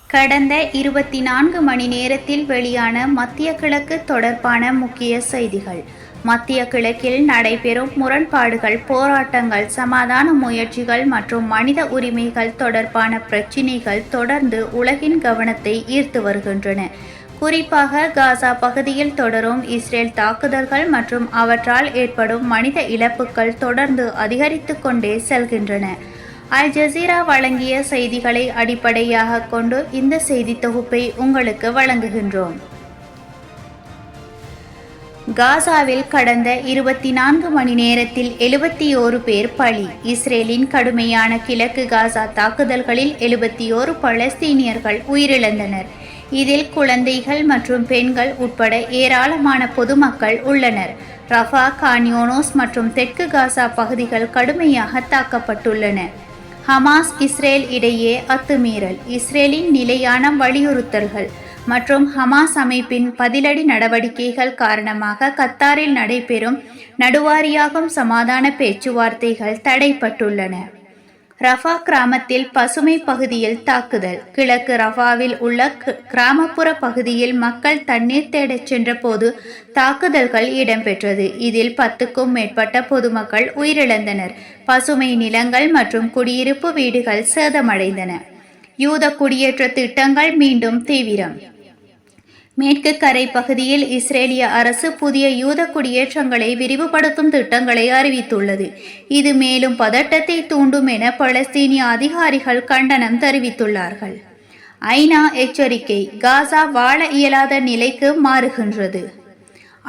கடந்த 24 மணி நேரத்தில் வெளியான மத்திய கிழக்கு தொடர்பான முக்கிய செய்திகள். மத்திய கிழக்கில் நடைபெறும் முரண்பாடுகள், போராட்டங்கள், சமாதான முயற்சிகள் மற்றும் மனித உரிமைகள் தொடர்பான பிரச்சினைகள் தொடர்ந்து உலகின் கவனத்தை ஈர்த்து வருகின்றன. குறிப்பாக காசா பகுதியில் தொடரும் இஸ்ரேல் தாக்குதல்கள் மற்றும் அவற்றால் ஏற்படும் மனித இழப்புகள் தொடர்ந்து அதிகரித்து கொண்டே செல்கின்றன. அல் ஜசீரா வழங்கிய செய்திகளை அடிப்படையாக கொண்டு இந்த செய்தி தொகுப்பை உங்களுக்கு வழங்குகின்றோம். காசாவில் கடந்த 24 மணி நேரத்தில் 71 பேர் பலி. இஸ்ரேலின் கடுமையான கிழக்கு காசா தாக்குதல்களில் 71 பலஸ்தீனியர்கள் உயிரிழந்தனர். இதில் குழந்தைகள் மற்றும் பெண்கள் உட்பட ஏராளமான பொதுமக்கள் உள்ளனர். ரஃபா, கான் யூனிஸ் மற்றும் தெற்கு காசா பகுதிகள் கடுமையாக தாக்கப்பட்டுள்ளன. ஹமாஸ் இஸ்ரேல் இடையே அத்துமீறல், இஸ்ரேலின் நிலையான வலியுறுத்தல்கள் மற்றும் ஹமாஸ் அமைப்பின் பதிலடி நடவடிக்கைகள் காரணமாக கத்தாரில் நடைபெறும் நடுவாரியாகும் சமாதான பேச்சுவார்த்தைகள் தடைப்பட்டுள்ளன. ரஃபா கிராமத்தில் பசுமை பகுதியில் தாக்குதல். கிழக்கு ரஃபாவில் உள்ள கிராமப்புற பகுதியில் மக்கள் தண்ணீர் தேடச் சென்றபோது தாக்குதல்கள் இடம்பெற்றது. இதில் 10க்கும் மேற்பட்ட பொதுமக்கள் உயிரிழந்தனர். பசுமை நிலங்கள் மற்றும் குடியிருப்பு வீடுகள் சேதமடைந்தன. யூத குடியேற்ற திட்டங்கள் மீண்டும் தீவிரம். மேற்கு கரை பகுதியில் இஸ்ரேலிய அரசு புதிய யூத குடியேற்றங்களை விரிவுபடுத்தும் திட்டங்களை அறிவித்துள்ளது. இது மேலும் பதட்டத்தை தூண்டும் என பலஸ்தீனிய அதிகாரிகள் கண்டனம் தெரிவித்துள்ளார்கள். ஐநா எச்சரிக்கை, காசா வாழ இயலாத நிலைக்கு மாறுகின்றது.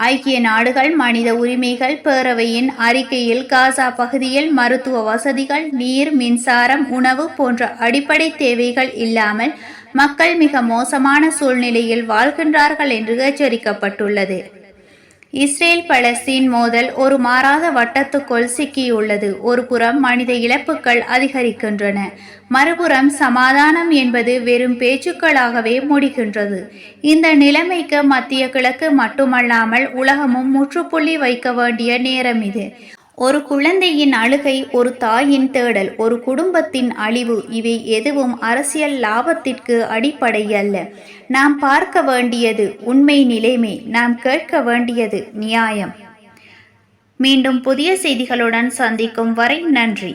ஐக்கிய நாடுகள் மனித உரிமைகள் பேரவையின் அறிக்கையில் காசா பகுதியில் மருத்துவ வசதிகள், நீர், மின்சாரம், உணவு போன்ற அடிப்படை தேவைகள் இல்லாமல் மக்கள் மிக மோசமான சூழ்நிலையில் வாழ்கின்றார்கள் என்று எச்சரிக்கப்பட்டுள்ளது. இஸ்ரேல் பலஸ்தீன் மோதல் ஒரு மாறாத வட்டத்துக்குள் சிக்கியுள்ளது. ஒரு புறம் மனித இழப்புகள் அதிகரிக்கின்றன, மறுபுறம் சமாதானம் என்பது வெறும் பேச்சுக்களாகவே முடிகின்றது. இந்த நிலைமைக்கு மத்திய கிழக்கு மட்டுமல்லாமல் உலகமும் முற்றுப்புள்ளி வைக்க வேண்டிய நேரம் இது. ஒரு குழந்தையின் அழுகை, ஒரு தாயின் தேடல், ஒரு குடும்பத்தின் அழிவு, இவை எதுவும் அரசியல் லாபத்திற்கு அடிப்படையல்ல. நாம் பார்க்க வேண்டியது உண்மை நிலைமை, நாம் கேட்க வேண்டியது நியாயம். மீண்டும் புதிய செய்திகளுடன் சந்திக்கும் வரை நன்றி.